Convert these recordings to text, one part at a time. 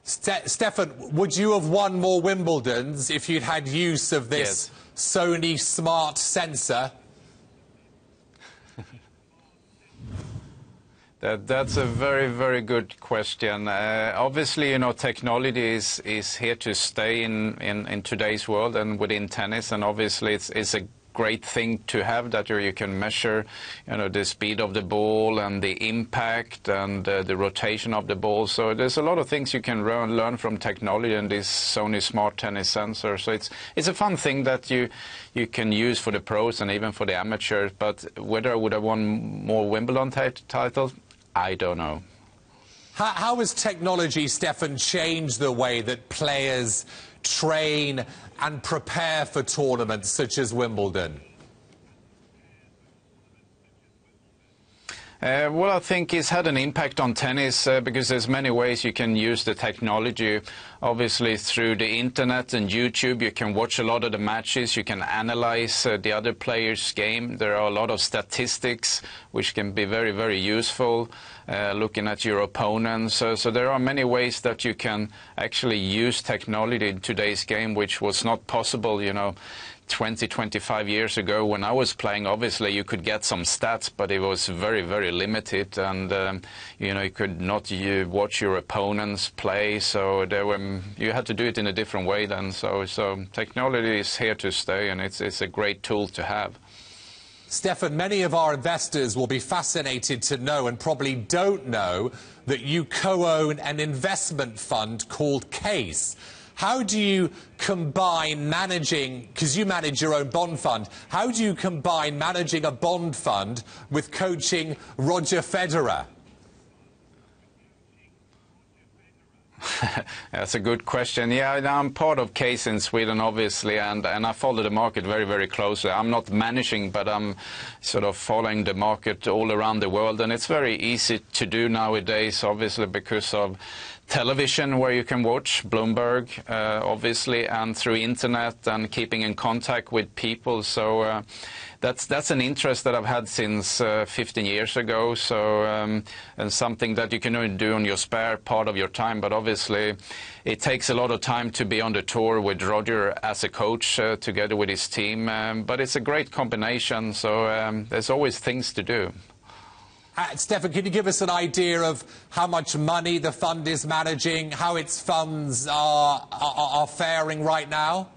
Stefan, would you have won more Wimbledons if you'd had use of this Sony smart sensor? That's a very, very good question. Obviously, you know, technology is here to stay in today's world and within tennis, and obviously it's a great thing to have that you can measure, you know, the speed of the ball and the impact and the rotation of the ball. So there's a lot of things you can learn from technology and this Sony smart tennis sensor. So it's a fun thing that you can use for the pros and even for the amateurs. But whether I would have won more Wimbledon titles, I don't know. How has technology, Stefan, changed the way that players train and prepare for tournaments such as Wimbledon? Well, I think it's had an impact on tennis because there's many ways you can use the technology. Obviously, through the internet and YouTube, you can watch a lot of the matches. You can analyze the other players' game. There are a lot of statistics which can be very, very useful, looking at your opponents. So there are many ways that you can actually use technology in today's game, which was not possible, you know, 20, 25 years ago when I was playing. Obviously you could get some stats, but it was very, very limited, and you know, you could not watch your opponents play, so you had to do it in a different way then. So technology is here to stay, and it's a great tool to have. Stefan, many of our investors will be fascinated to know, and probably don't know, that you co-own an investment fund called Case. How do you combine managing, because you manage your own bond fund, how do you combine managing a bond fund with coaching Roger Federer? That's a good question. Yeah, I'm part of Case in Sweden, obviously, and I follow the market very, very closely. I'm not managing, but I'm sort of following the market all around the world, and it's very easy to do nowadays, obviously, because of television, where you can watch Bloomberg, obviously, and through internet and keeping in contact with people. So that's an interest that I've had since 15 years ago. So and something that you can only do on your spare part of your time. But obviously, it takes a lot of time to be on the tour with Roger as a coach, together with his team. But it's a great combination. So there's always things to do. Stefan, can you give us an idea of how much money the fund is managing, how its funds are faring right now?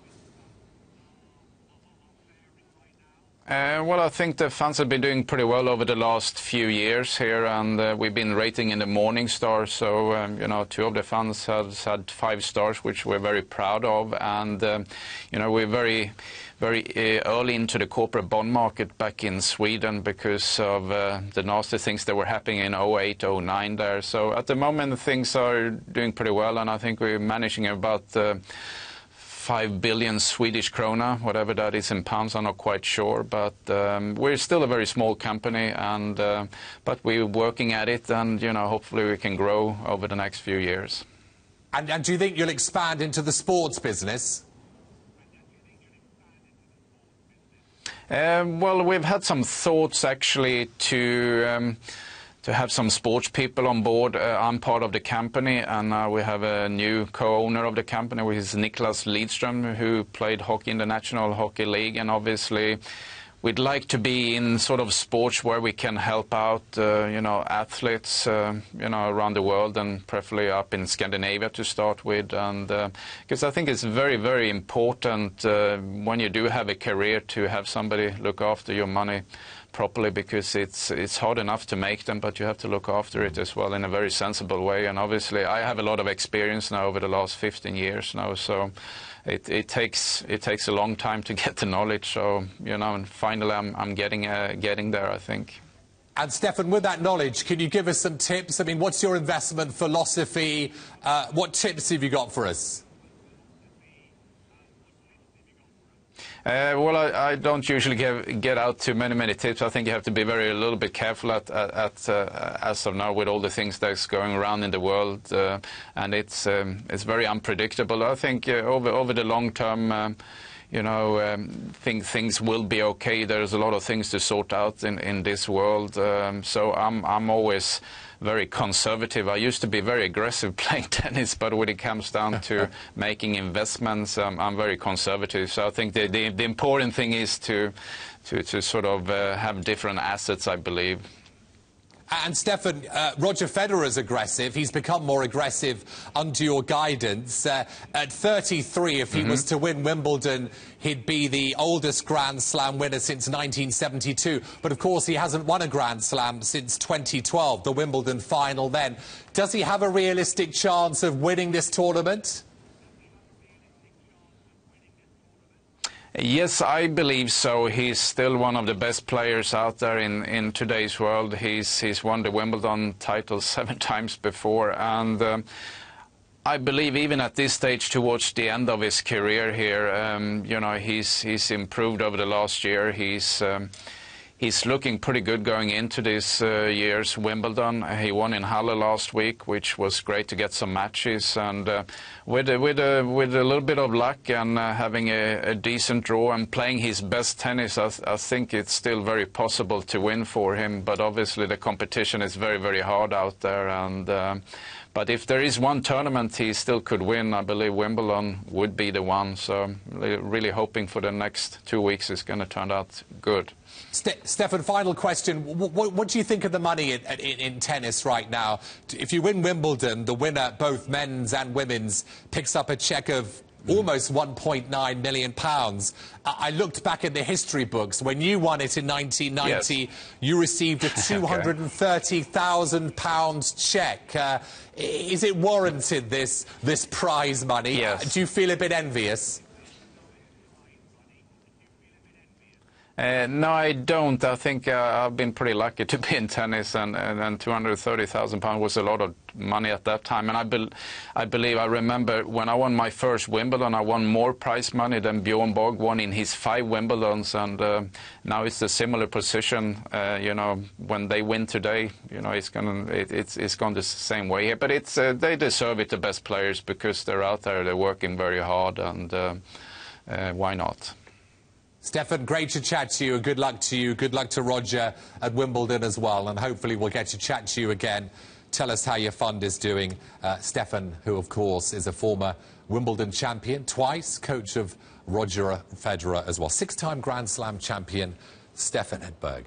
Well, I think the funds have been doing pretty well over the last few years here, and we've been rating in the Morningstar. So, you know, 2 of the funds have had 5 stars, which we're very proud of. And, you know, we're very early into the corporate bond market back in Sweden because of the nasty things that were happening in 08, 09 there. So at the moment, things are doing pretty well, and I think we're managing about 5 billion Swedish krona, whatever that is in pounds, I'm not quite sure. But we're still a very small company, and but we're working at it, and, you know, hopefully we can grow over the next few years. And do you think you'll expand into the sports business? Well, we've had some thoughts actually to have some sports people on board. I'm part of the company, and we have a new co-owner of the company, which is Niklas Lidström, who played hockey in the National Hockey League, and obviously we'd like to be in sort of sports where we can help out, you know, athletes, you know, around the world, and preferably up in Scandinavia to start with. And because I think it's very, very important when you do have a career to have somebody look after your money properly, because it's hard enough to make them, but you have to look after it as well in a very sensible way. And obviously, I have a lot of experience now over the last 15 years now, so it takes a long time to get the knowledge. So, you know, and finally I'm getting there, I think. And Stefan, with that knowledge, can you give us some tips? I mean, what's your investment philosophy? What tips have you got for us? Well, I don't usually get out too many tips. I think you have to be a little bit careful as of now with all the things that's going around in the world, and it's very unpredictable. I think over the long term, you know, things will be okay. There's a lot of things to sort out in this world, so I'm always very conservative. I used to be very aggressive playing tennis, but when it comes down to making investments, I'm very conservative. So I think the important thing is to sort of have different assets, I believe. And Stefan, Roger Federer is aggressive. He's become more aggressive under your guidance. At 33, if he was to win Wimbledon, he'd be the oldest Grand Slam winner since 1972. But of course, he hasn't won a Grand Slam since 2012, the Wimbledon final then. Does he have a realistic chance of winning this tournament? Yes, I believe so. He's still one of the best players out there in today's world. He's won the Wimbledon title 7 times before, and I believe even at this stage, towards the end of his career here, you know, he's improved over the last year. He's looking pretty good going into this year's Wimbledon. He won in Halle last week, which was great to get some matches. And with a little bit of luck and having a decent draw and playing his best tennis, I think it's still very possible to win for him. But obviously the competition is very, very hard out there. And but if there is one tournament he still could win, I believe Wimbledon would be the one. So really hoping for the next 2 weeks is going to turn out good. Stefan, final question. What do you think of the money in tennis right now? If you win Wimbledon, the winner, both men's and women's, picks up a cheque of almost £1.9 million. I looked back at the history books. When you won it in 1990, yes, you received a £230,000 cheque. Is it warranted, this prize money? Yes. Do you feel a bit envious? No, I don't. I think I've been pretty lucky to be in tennis, and £230,000 was a lot of money at that time. And I remember when I won my first Wimbledon, I won more prize money than Bjorn Borg won in his 5 Wimbledons, and now it's a similar position. You know, when they win today, you know, it's gone the same way here. But it's they deserve it, the best players, because they're out there, they're working very hard, and why not? Stefan, great to chat to you. Good luck to you. Good luck to Roger at Wimbledon as well. And hopefully we'll get to chat to you again. Tell us how your fund is doing. Stefan, who, of course, is a former Wimbledon champion, twice coach of Roger Federer as well. 6-time Grand Slam champion, Stefan Edberg.